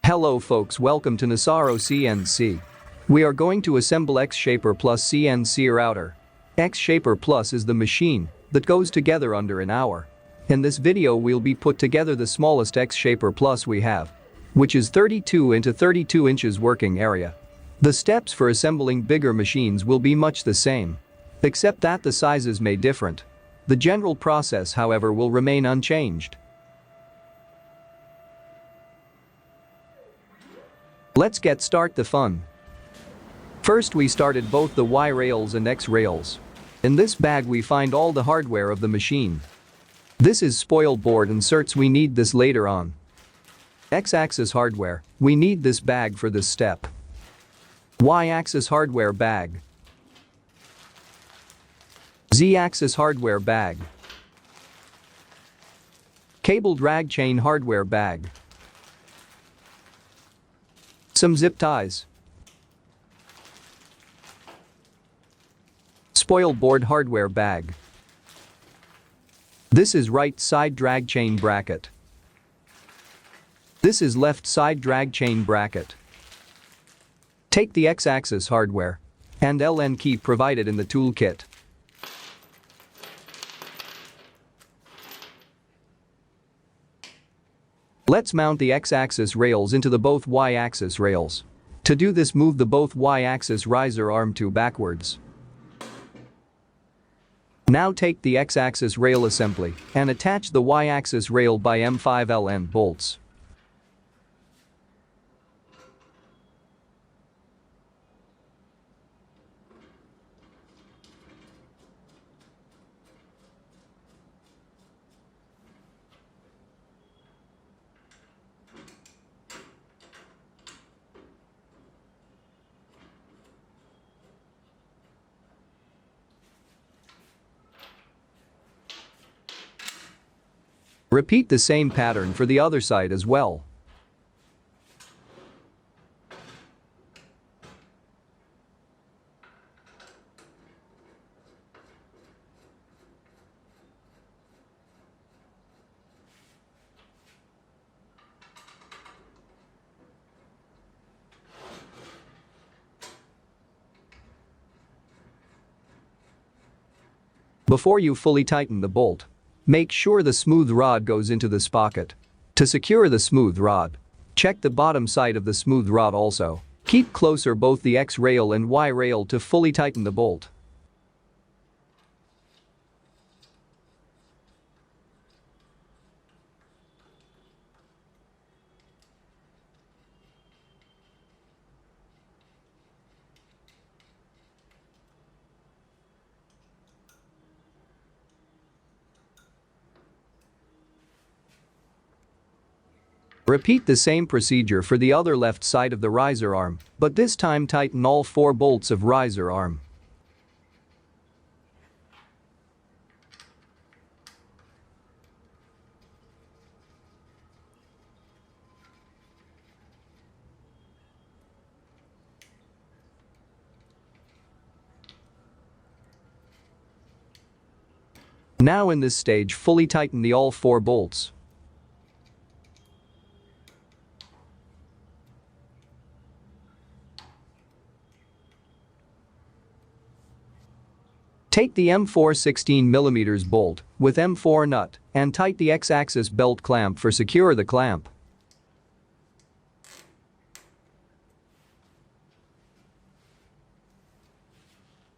Hello folks, welcome to Nisaro CNC. We are going to assemble X-Shaper Plus CNC Router. X-Shaper Plus is the machine that goes together under an hour. In this video we'll be put together the smallest X-Shaper Plus we have, which is 32 into 32 inches working area. The steps for assembling bigger machines will be much the same, except that the sizes may different. The general process, however, will remain unchanged. Let's start the fun. First we started both the Y rails and X rails. In this bag we find all the hardware of the machine. This is spoil board inserts, we need this later on. X-axis hardware, we need this bag for this step. Y-axis hardware bag. Z-axis hardware bag. Cable drag chain hardware bag. Some zip ties. Spoil board hardware bag. This is right side drag chain bracket. This is left side drag chain bracket. Take the X-axis hardware and LN key provided in the toolkit. Let's mount the X-axis rails into the both Y-axis rails. To do this, move the both Y-axis riser arm to backwards. Now take the X-axis rail assembly and attach the Y-axis rail by M5LN bolts. Repeat the same pattern for the other side as well. Before you fully tighten the bolt, make sure the smooth rod goes into the sprocket. To secure the smooth rod, check the bottom side of the smooth rod also. Keep closer both the X rail and Y rail to fully tighten the bolt. Repeat the same procedure for the other left side of the riser arm, but this time tighten all 4 bolts of riser arm. Now in this stage fully tighten the all 4 bolts. Take the M4 16mm bolt with M4 nut and tighten the X-axis belt clamp for secure the clamp.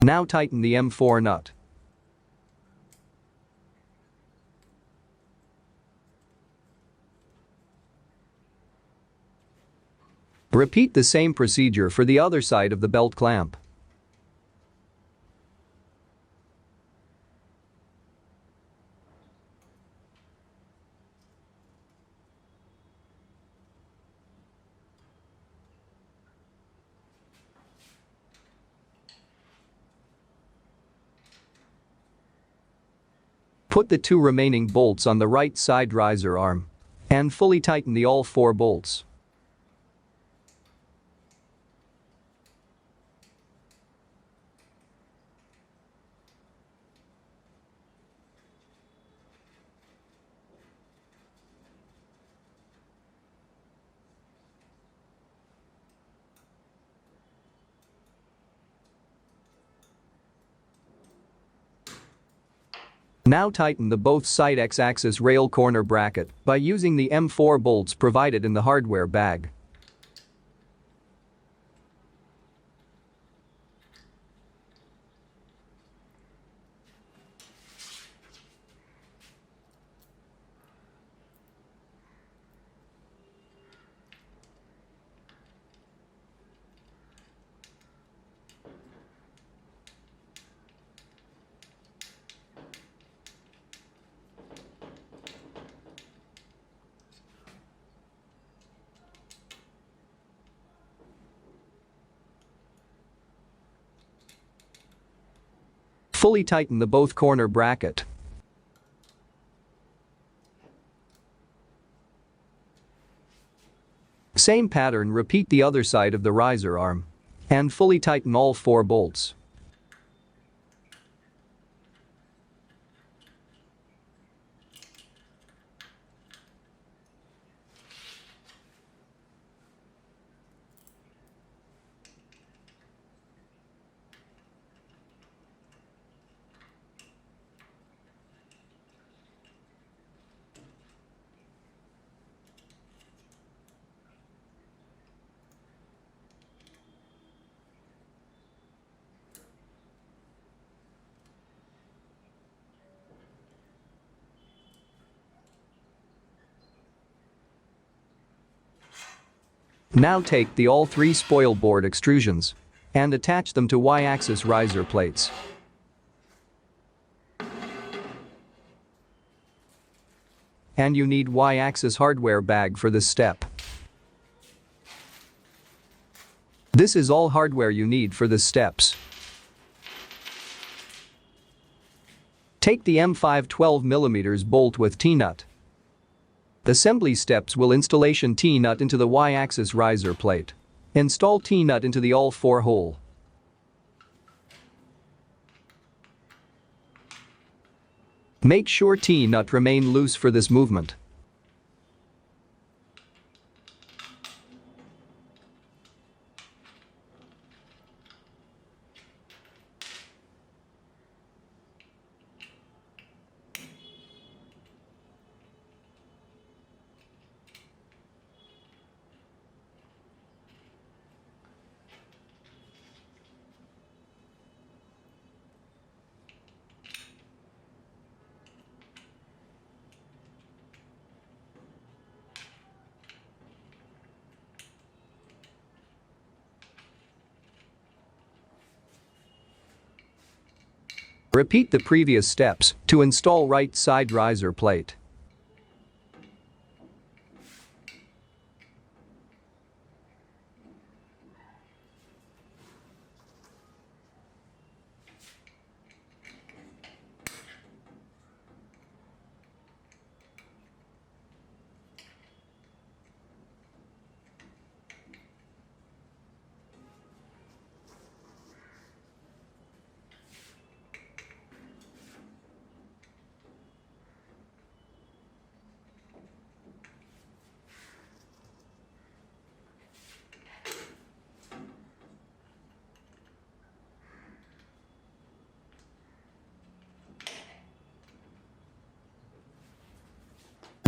Now tighten the M4 nut. Repeat the same procedure for the other side of the belt clamp. Put the 2 remaining bolts on the right side riser arm and fully tighten the all 4 bolts. Now tighten the both side X-axis rail corner bracket by using the M4 bolts provided in the hardware bag. Fully tighten the both corner bracket. Same pattern, repeat the other side of the riser arm. And fully tighten all 4 bolts. Now take the all 3 spoil board extrusions and attach them to Y-axis riser plates. And you need Y-axis hardware bag for this step. This is all hardware you need for the steps. Take the M5 12mm bolt with T-nut. Assembly steps will installation T-nut into the Y-axis riser plate. Install T-nut into the all 4 hole. Make sure T-nut remain loose for this movement. Repeat the previous steps to install right side riser plate.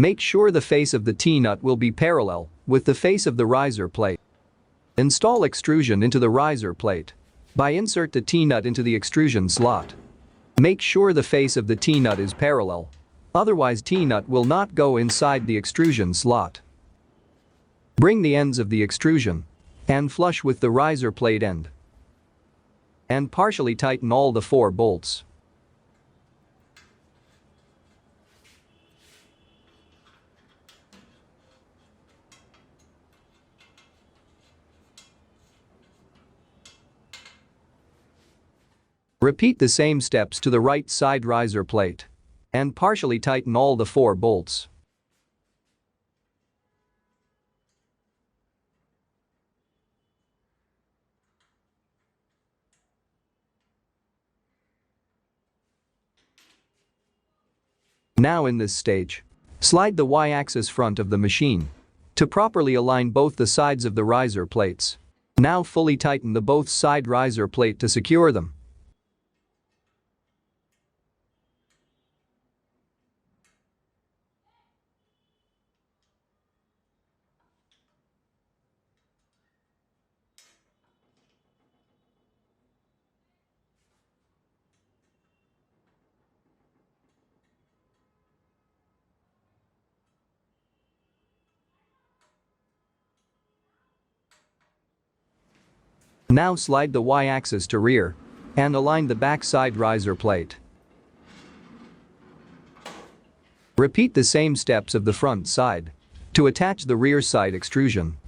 Make sure the face of the T-nut will be parallel with the face of the riser plate. Install extrusion into the riser plate. Insert the T-nut into the extrusion slot. Make sure the face of the T-nut is parallel. Otherwise T-nut will not go inside the extrusion slot. Bring the ends of the extrusion and flush with the riser plate end. And partially tighten all the 4 bolts. Repeat the same steps to the right side riser plate. And partially tighten all the 4 bolts. Now in this stage, slide the Y-axis front of the machine to properly align both the sides of the riser plates. Now fully tighten the both side riser plate to secure them. Now slide the Y-axis to rear and align the back side riser plate. Repeat the same steps of the front side to attach the rear side extrusion.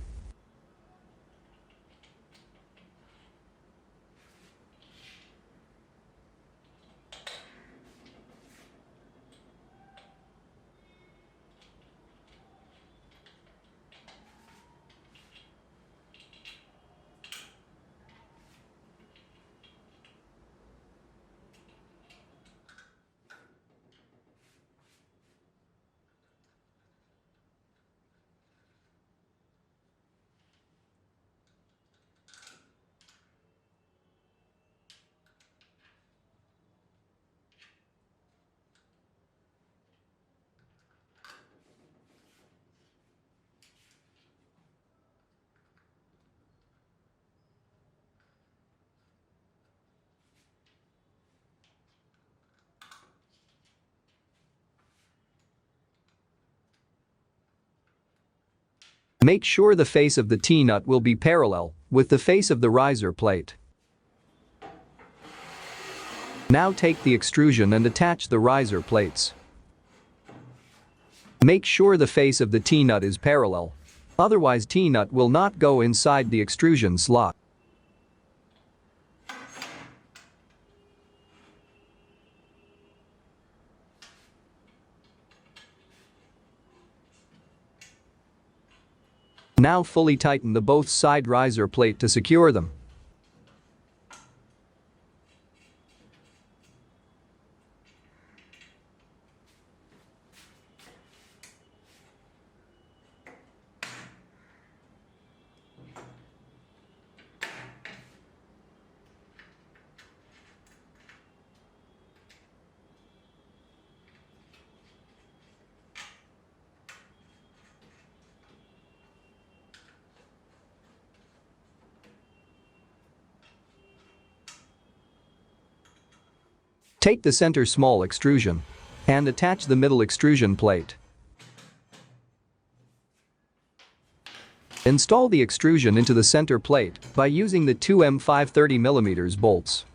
Make sure the face of the T-nut will be parallel with the face of the riser plate. Now take the extrusion and attach the riser plates. Make sure the face of the T-nut is parallel, otherwise T-nut will not go inside the extrusion slot. Now fully tighten the both side riser plate to secure them. Take the center small extrusion and attach the middle extrusion plate. Install the extrusion into the center plate by using the two M5 30mm bolts.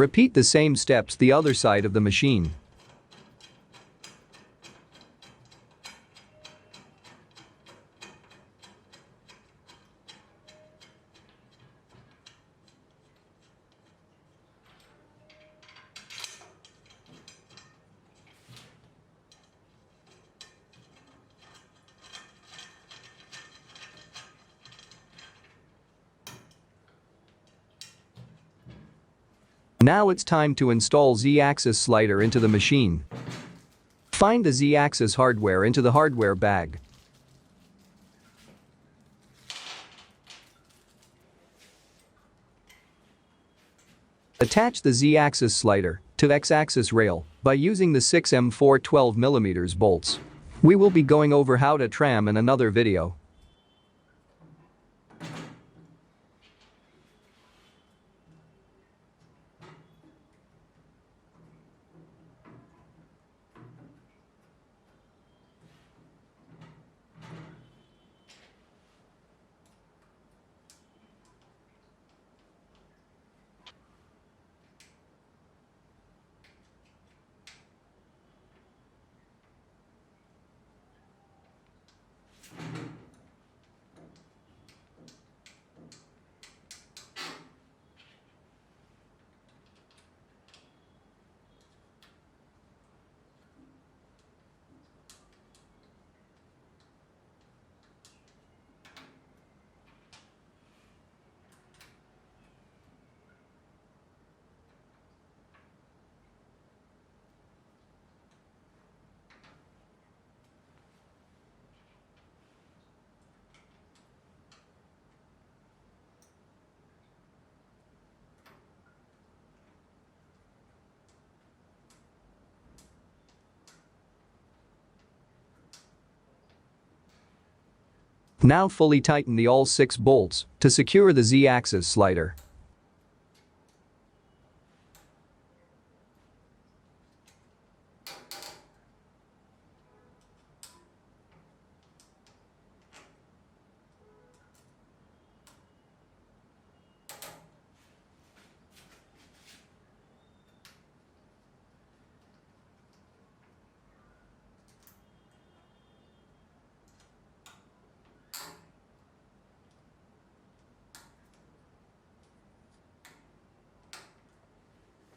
Repeat the same steps the other side of the machine. Now it's time to install Z-axis slider into the machine. Find the Z-axis hardware into the hardware bag. Attach the Z-axis slider to X-axis rail by using the 6M4 12mm bolts. We will be going over how to tram in another video. Now fully tighten the all 6 bolts to secure the Z-axis slider.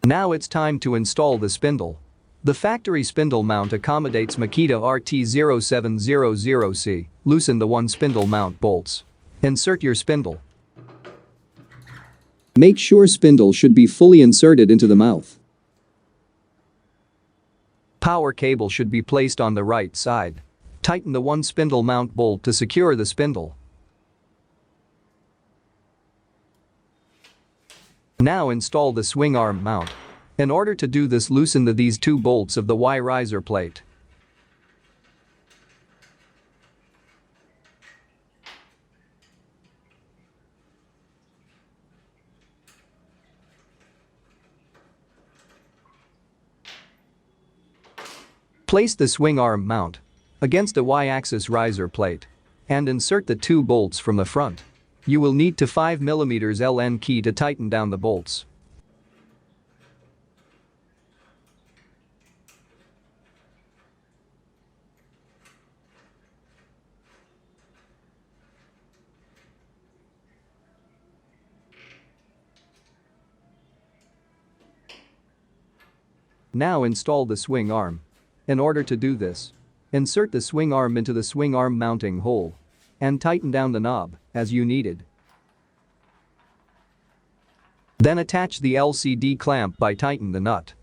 Now it's time to install the spindle. The factory spindle mount accommodates Makita RT0700C. Loosen the 1 spindle mount bolts. Insert your spindle. Make sure spindle should be fully inserted into the mouth. Power cable should be placed on the right side. Tighten the 1 spindle mount bolt to secure the spindle. Now install the swing arm mount. In order to do this, loosen these 2 bolts of the Y riser plate. Place the swing arm mount against the Y-axis riser plate and insert the 2 bolts from the front. You will need to 5mm LN key to tighten down the bolts. Now install the swing arm. In order to do this, insert the swing arm into the swing arm mounting hole and tighten down the knob as you needed. Then attach the LCD clamp by tightening the nut.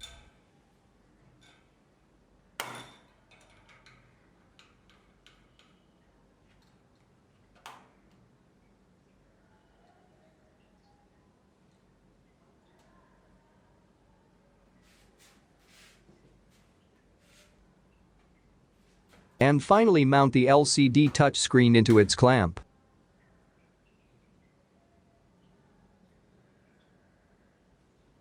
And finally mount the LCD touchscreen into its clamp.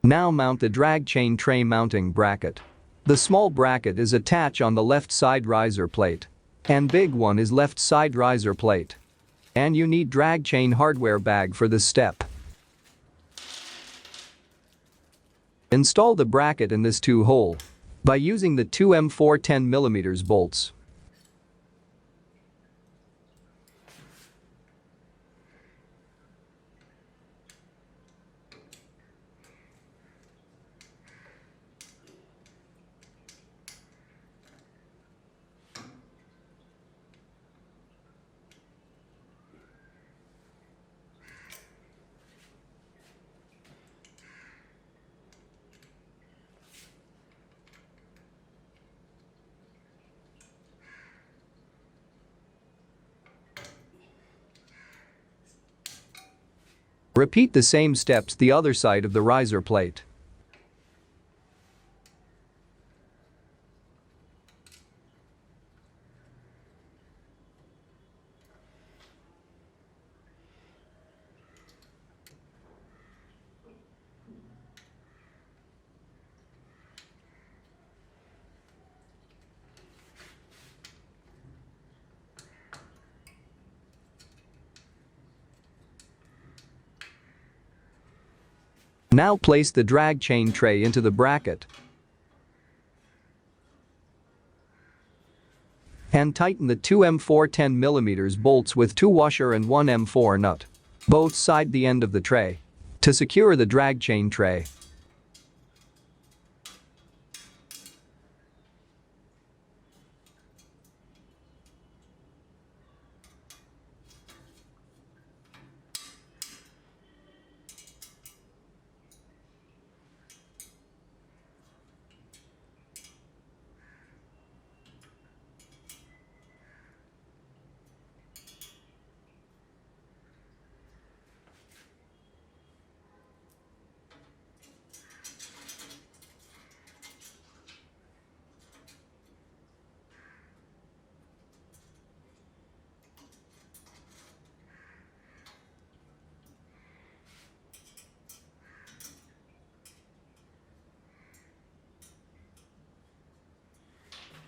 Now mount the drag chain tray mounting bracket. The small bracket is attached on the left side riser plate and big one is left side riser plate. And you need drag chain hardware bag for this step. Install the bracket in this 2 hole by using the 2 M4 10mm bolts. Repeat the same steps the other side of the riser plate. Now place the drag chain tray into the bracket and tighten the 2 M4 10mm bolts with 2 washer and 1 M4 nut, both side the end of the tray, to secure the drag chain tray.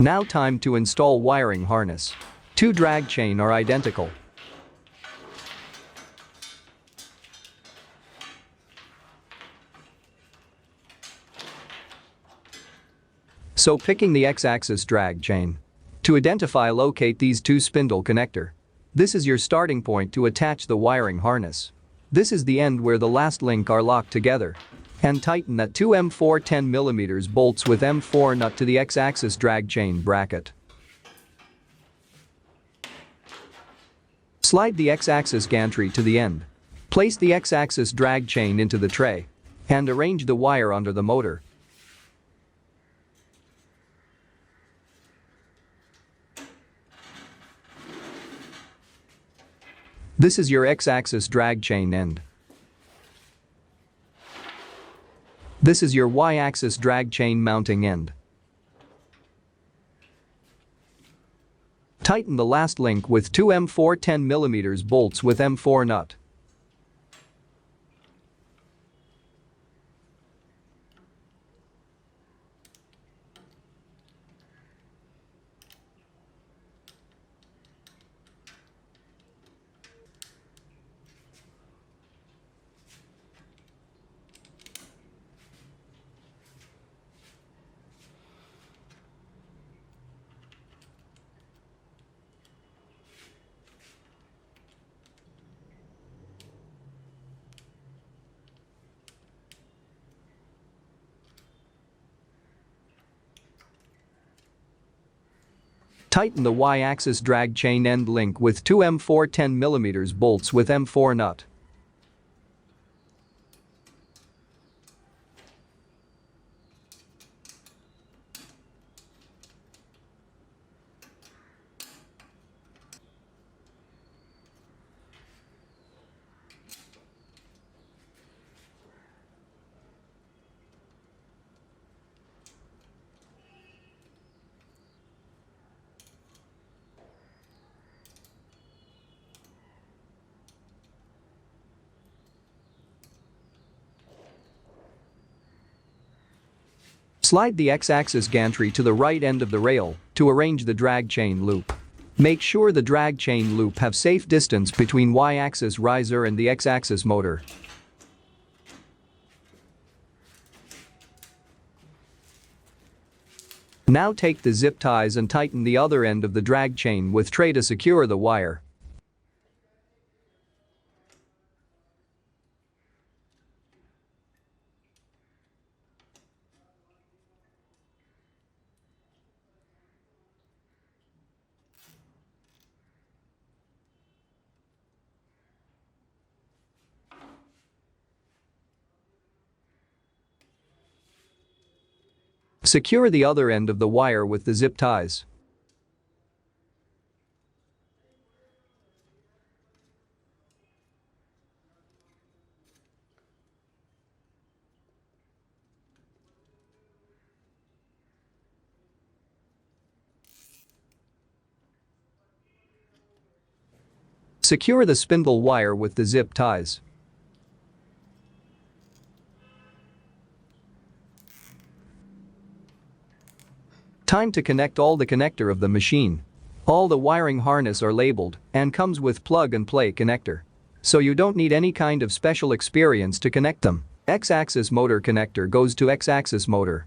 Now time to install wiring harness. Two drag chain are identical. So picking the X-axis drag chain. To identify, locate these two spindle connector. This is your starting point to attach the wiring harness. This is the end where the last link are locked together. And tighten that two M4 10mm bolts with M4 nut to the X-axis drag chain bracket. Slide the X-axis gantry to the end. Place the X-axis drag chain into the tray. And arrange the wire under the motor. This is your X-axis drag chain end. This is your Y-axis drag chain mounting end. Tighten the last link with two M4 10mm bolts with M4 nut. Tighten the Y-axis drag chain end link with two M4 10mm bolts with M4 nut. Slide the X-axis gantry to the right end of the rail to arrange the drag chain loop. Make sure the drag chain loop have safe distance between Y-axis riser and the X-axis motor. Now take the zip ties and tighten the other end of the drag chain with tray to secure the wire. Secure the other end of the wire with the zip ties. Secure the spindle wire with the zip ties. Time to connect all the connector of the machine. All the wiring harness are labeled and comes with plug and play connector. So you don't need any kind of special experience to connect them. X-axis motor connector goes to X-axis motor.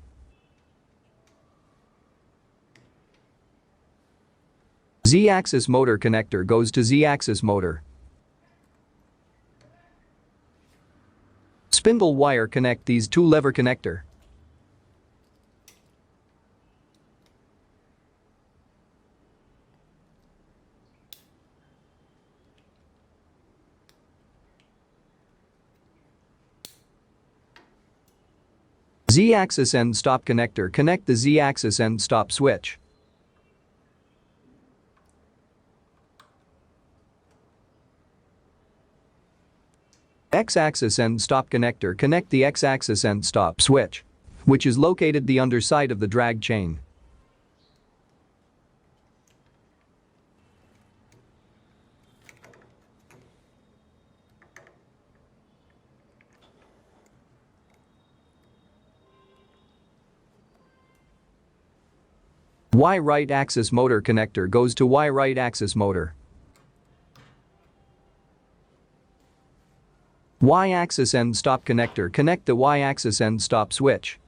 Z-axis motor connector goes to Z-axis motor. Spindle wire connect these two lever connector. Z-axis end stop connector connect the Z-axis end stop switch. X-axis end stop connector connect the X-axis end stop switch, which is located the underside of the drag chain. Y right axis motor connector goes to Y right axis motor. Y-axis end stop connector, connect the Y-axis end stop switch.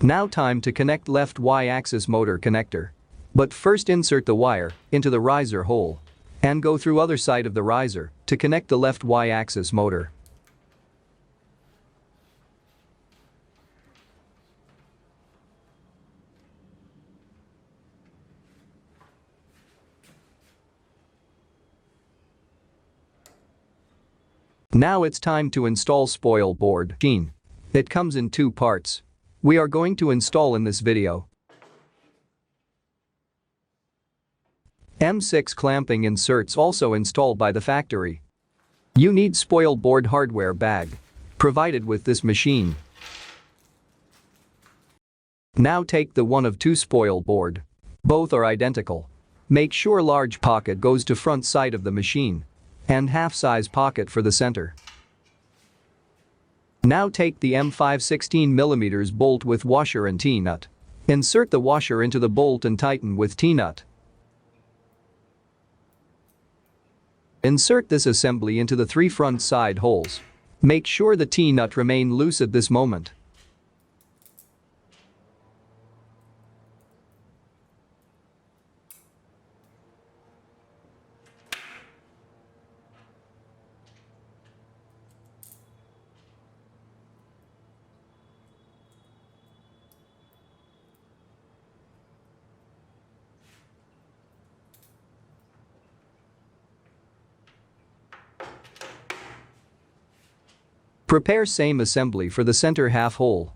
Now time to connect left Y-axis motor connector. But first insert the wire into the riser hole and go through other side of the riser to connect the left Y-axis motor. Now it's time to install spoil board machine. It comes in two parts. We are going to install in this video. M6 clamping inserts also installed by the factory. You need spoil board hardware bag provided with this machine. Now take the one of two spoil board. Both are identical. Make sure large pocket goes to front side of the machine and half size pocket for the center. Now take the M5 16mm bolt with washer and T-nut. Insert the washer into the bolt and tighten with T-nut. Insert this assembly into the three front side holes. Make sure the T-nut remain loose at this moment. Prepare same assembly for the center half hole.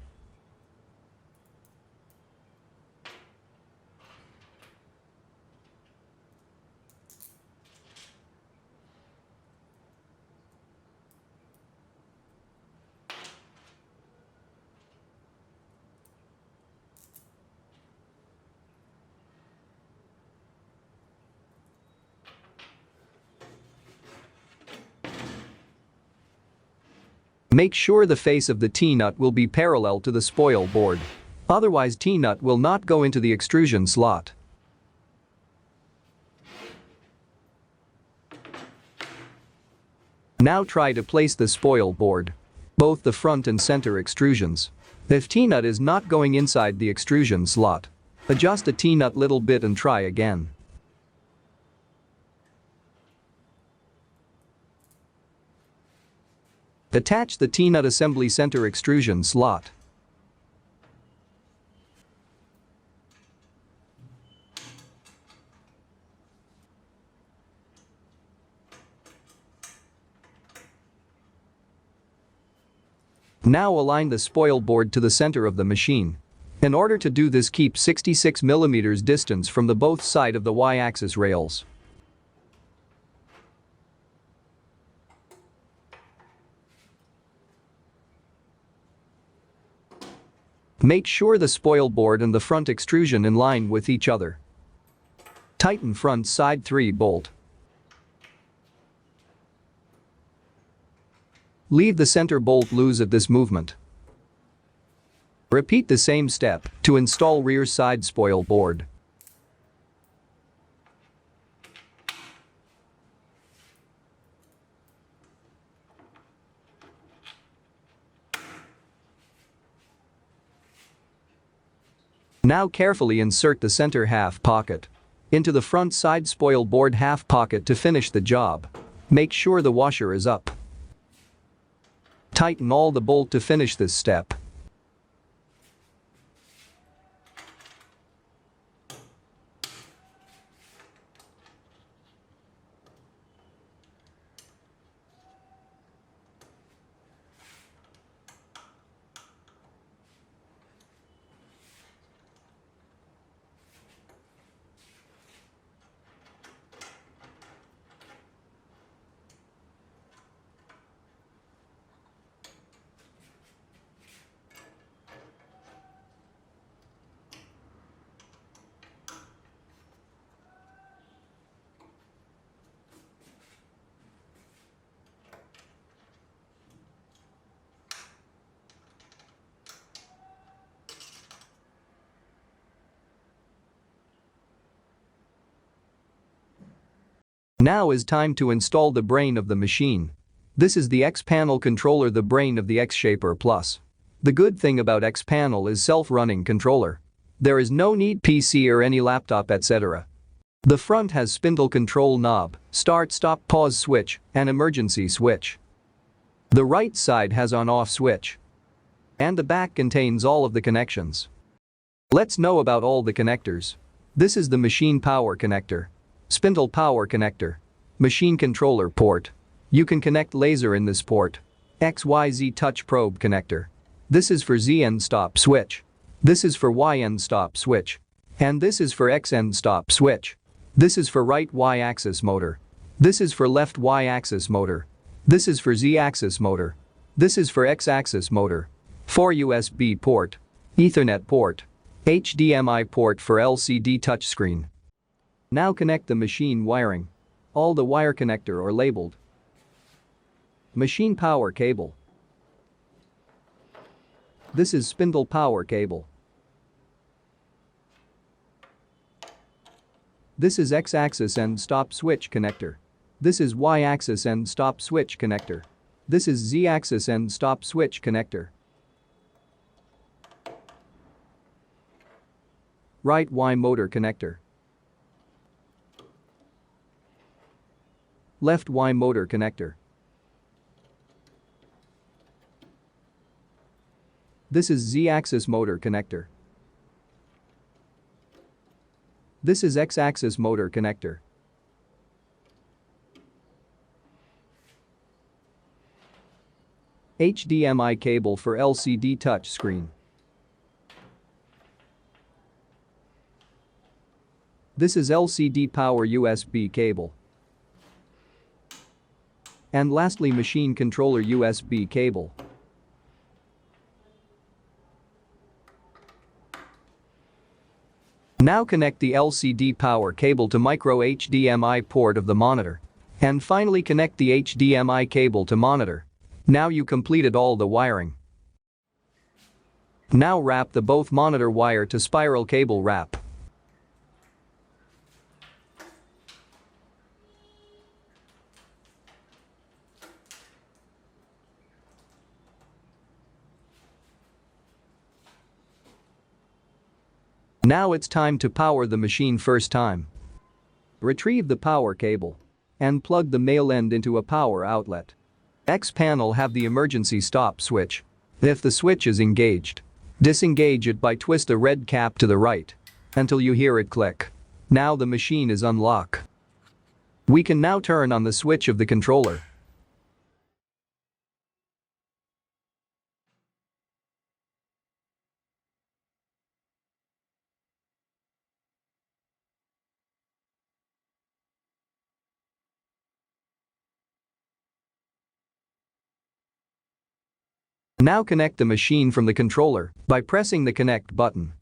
Make sure the face of the T-nut will be parallel to the spoil board. Otherwise T-nut will not go into the extrusion slot. Now try to place the spoil board. Both the front and center extrusions. If T-nut is not going inside the extrusion slot, adjust the T-nut little bit and try again. Attach the T-nut assembly center extrusion slot. Now align the spoil board to the center of the machine. In order to do this, keep 66mm distance from the both side of the Y-axis rails. Make sure the spoil board and the front extrusion in line with each other. Tighten front side 3 bolt. Leave the center bolt loose at this movement. Repeat the same step to install rear side spoil board. Now carefully insert the center half pocket into the front side spoil board half pocket to finish the job. Make sure the washer is up. Tighten all the bolt to finish this step. Now is time to install the brain of the machine. This is the X-Panel controller, the brain of the X-Shaper Plus. The good thing about X-Panel is self-running controller. There is no need PC or any laptop etc. The front has spindle control knob, start, stop, pause switch, and emergency switch. The right side has on-off switch. And the back contains all of the connections. Let's know about all the connectors. This is the machine power connector, spindle power connector, machine controller port. You can connect laser in this port. XYZ touch probe connector. This is for Z end stop switch. This is for Y end stop switch. And this is for X end stop switch. This is for right Y-axis motor. This is for left Y-axis motor. This is for Z-axis motor. This is for X-axis motor. 4 USB port, Ethernet port, HDMI port for LCD touchscreen. Now connect the machine wiring. All the wire connector are labeled. Machine power cable. This is spindle power cable. This is X-axis end stop switch connector. This is Y-axis end stop switch connector. This is Z-axis end stop switch connector. Right Y motor connector. Left Y motor connector. This is Z-axis motor connector. This is X-axis motor connector. HDMI cable for LCD touch screen. This is LCD power USB cable. And lastly, machine controller USB cable. Now connect the LCD power cable to micro HDMI port of the monitor. And finally connect the HDMI cable to monitor. Now you completed all the wiring. Now wrap the both monitor wire to spiral cable wrap. Now it's time to power the machine first time. Retrieve the power cable. And plug the male end into a power outlet. X-Panel have the emergency stop switch. If the switch is engaged, disengage it by twist the red cap to the right. Until you hear it click. Now the machine is unlocked. We can now turn on the switch of the controller. Now connect the machine from the controller by pressing the connect button.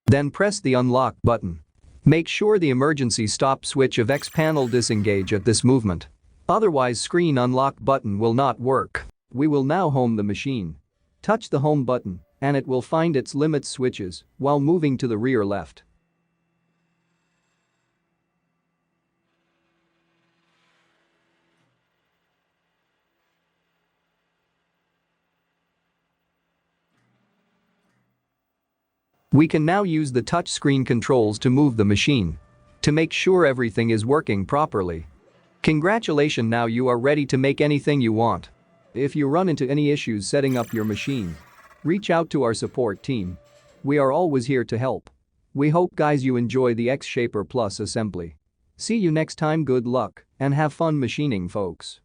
Then press the unlock button. Make sure the emergency stop switch of X-Panel disengage at this movement. Otherwise screen unlock button will not work. We will now home the machine. Touch the home button and it will find its limit switches while moving to the rear left. We can now use the touchscreen controls to move the machine. To make sure everything is working properly. Congratulations, now you are ready to make anything you want. If you run into any issues setting up your machine, reach out to our support team. We are always here to help. We hope guys you enjoy the X-Shaper Plus assembly. See you next time, good luck and have fun machining folks.